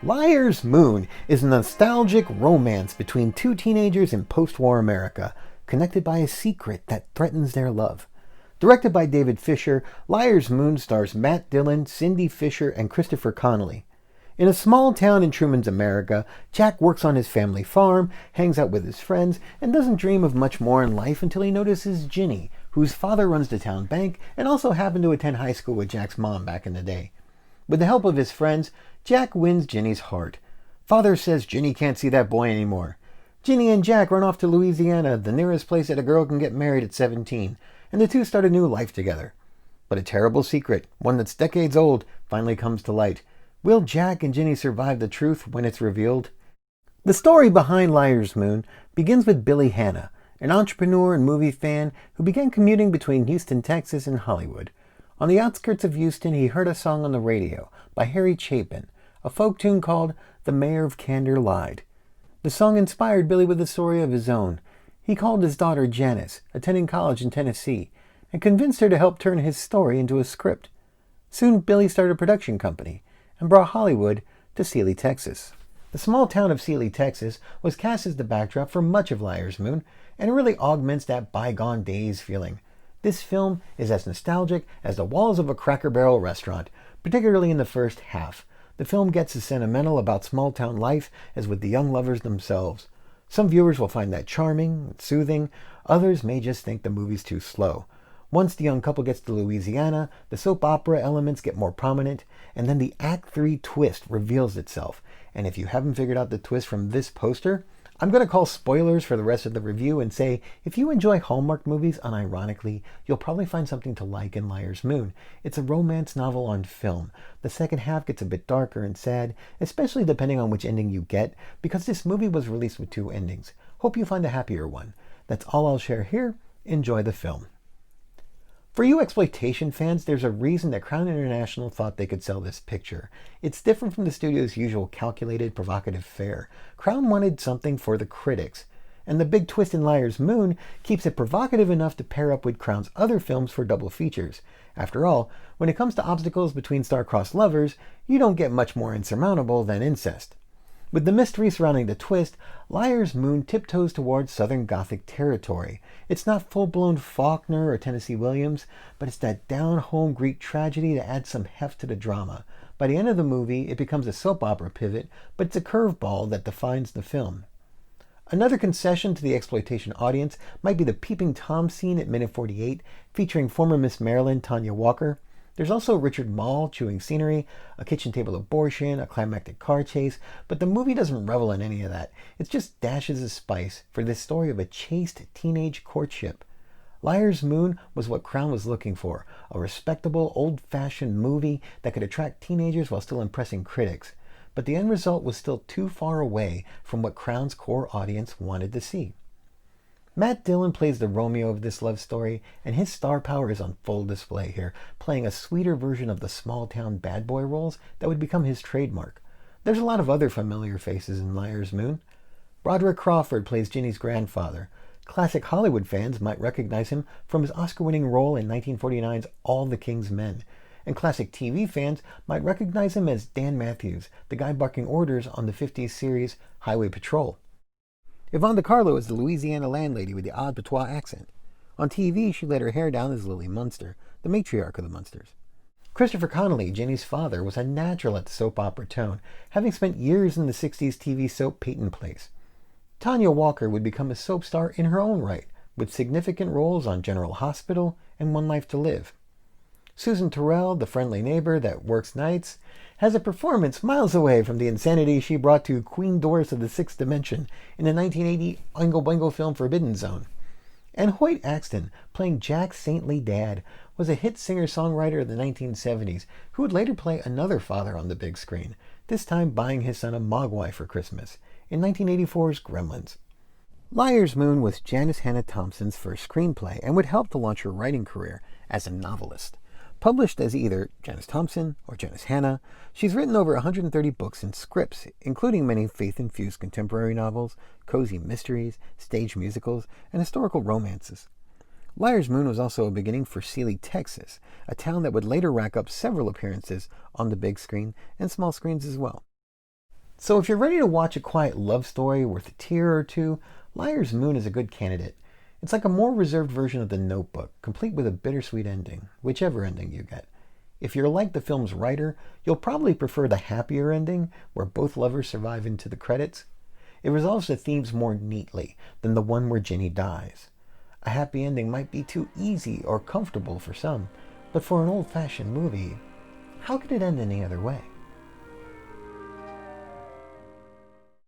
Liar's Moon is a nostalgic romance between two teenagers in post-war America, connected by a secret that threatens their love. Directed by David Fisher, Liar's Moon stars Matt Dillon, Cindy Fisher, and Christopher Connolly. In a small town in Truman's America, Jack works on his family farm, hangs out with his friends, and doesn't dream of much more in life until he notices Ginny, whose father runs the town bank and also happened to attend high school with Jack's mom back in the day. With the help of his friends, Jack wins Ginny's heart. Father says Ginny can't see that boy anymore. Ginny and Jack run off to Louisiana, the nearest place that a girl can get married at 17, and the two start a new life together. But a terrible secret, one that's decades old, finally comes to light. Will Jack and Ginny survive the truth when it's revealed? The story behind Liar's Moon begins with Billy Hanna, an entrepreneur and movie fan who began commuting between Houston, Texas and Hollywood. On the outskirts of Houston, he heard a song on the radio by Harry Chapin, a folk tune called The Mayor of Candor Lied. The song inspired Billy with a story of his own. He called his daughter Janice, attending college in Tennessee, and convinced her to help turn his story into a script. Soon, Billy started a production company and brought Hollywood to Sealy, Texas. The small town of Sealy, Texas was cast as the backdrop for much of Liar's Moon, and it really augments that bygone days feeling. This film is as nostalgic as the walls of a Cracker Barrel restaurant, particularly in the first half. The film gets as sentimental about small-town life as with the young lovers themselves. Some viewers will find that charming and soothing. Others may just think the movie's too slow. Once the young couple gets to Louisiana, the soap opera elements get more prominent, and then the Act 3 twist reveals itself. And if you haven't figured out the twist from this poster, I'm going to call spoilers for the rest of the review and say, if you enjoy Hallmark movies unironically, you'll probably find something to like in Liar's Moon. It's a romance novel on film. The second half gets a bit darker and sad, especially depending on which ending you get, because this movie was released with two endings. Hope you find a happier one. That's all I'll share here. Enjoy the film. For you exploitation fans, there's a reason that Crown International thought they could sell this picture. It's different from the studio's usual calculated, provocative fare. Crown wanted something for the critics, and the big twist in Liar's Moon keeps it provocative enough to pair up with Crown's other films for double features. After all, when it comes to obstacles between star-crossed lovers, you don't get much more insurmountable than incest. With the mystery surrounding the twist, Liar's Moon tiptoes towards Southern Gothic territory. It's not full-blown Faulkner or Tennessee Williams, but it's that down-home Greek tragedy that adds some heft to the drama. By the end of the movie, it becomes a soap opera pivot, but it's a curveball that defines the film. Another concession to the exploitation audience might be the peeping Tom scene at minute 48, featuring former Miss Maryland Tanya Walker. There's also Richard Mall chewing scenery, a kitchen table abortion, a climactic car chase, but the movie doesn't revel in any of that. It just dashes a spice for this story of a chaste teenage courtship. Liar's Moon was what Crown was looking for, a respectable, old-fashioned movie that could attract teenagers while still impressing critics. But the end result was still too far away from what Crown's core audience wanted to see. Matt Dillon plays the Romeo of this love story, and his star power is on full display here, playing a sweeter version of the small-town bad boy roles that would become his trademark. There's a lot of other familiar faces in Liar's Moon. Broderick Crawford plays Ginny's grandfather. Classic Hollywood fans might recognize him from his Oscar-winning role in 1949's All the King's Men. And classic TV fans might recognize him as Dan Matthews, the guy barking orders on the 50s series Highway Patrol. Yvonne DiCarlo is the Louisiana landlady with the odd patois accent. On TV, she let her hair down as Lily Munster, the matriarch of the Munsters. Christopher Connolly, Ginny's father, was a natural at the soap opera tone, having spent years in the 60s TV soap Peyton Place. Tanya Walker would become a soap star in her own right, with significant roles on General Hospital and One Life to Live. Susan Terrell, the friendly neighbor that works nights, has a performance miles away from the insanity she brought to Queen Doris of the Sixth Dimension in the 1980 Oingo Boingo film Forbidden Zone. And Hoyt Axton, playing Jack's saintly dad, was a hit singer-songwriter of the 1970s who would later play another father on the big screen, this time buying his son a Mogwai for Christmas, in 1984's Gremlins. Liar's Moon was Janice Hannah Thompson's first screenplay and would help to launch her writing career as a novelist. Published as either Janice Thompson or Janice Hannah, she's written over 130 books and scripts, including many faith-infused contemporary novels, cozy mysteries, stage musicals, and historical romances. Liar's Moon was also a beginning for Sealy, Texas, a town that would later rack up several appearances on the big screen and small screens as well. So if you're ready to watch a quiet love story worth a tear or two, Liar's Moon is a good candidate. It's like a more reserved version of The Notebook, complete with a bittersweet ending, whichever ending you get. If you're like the film's writer, you'll probably prefer the happier ending, where both lovers survive into the credits. It resolves the themes more neatly than the one where Ginny dies. A happy ending might be too easy or comfortable for some, but for an old-fashioned movie, how could it end any other way?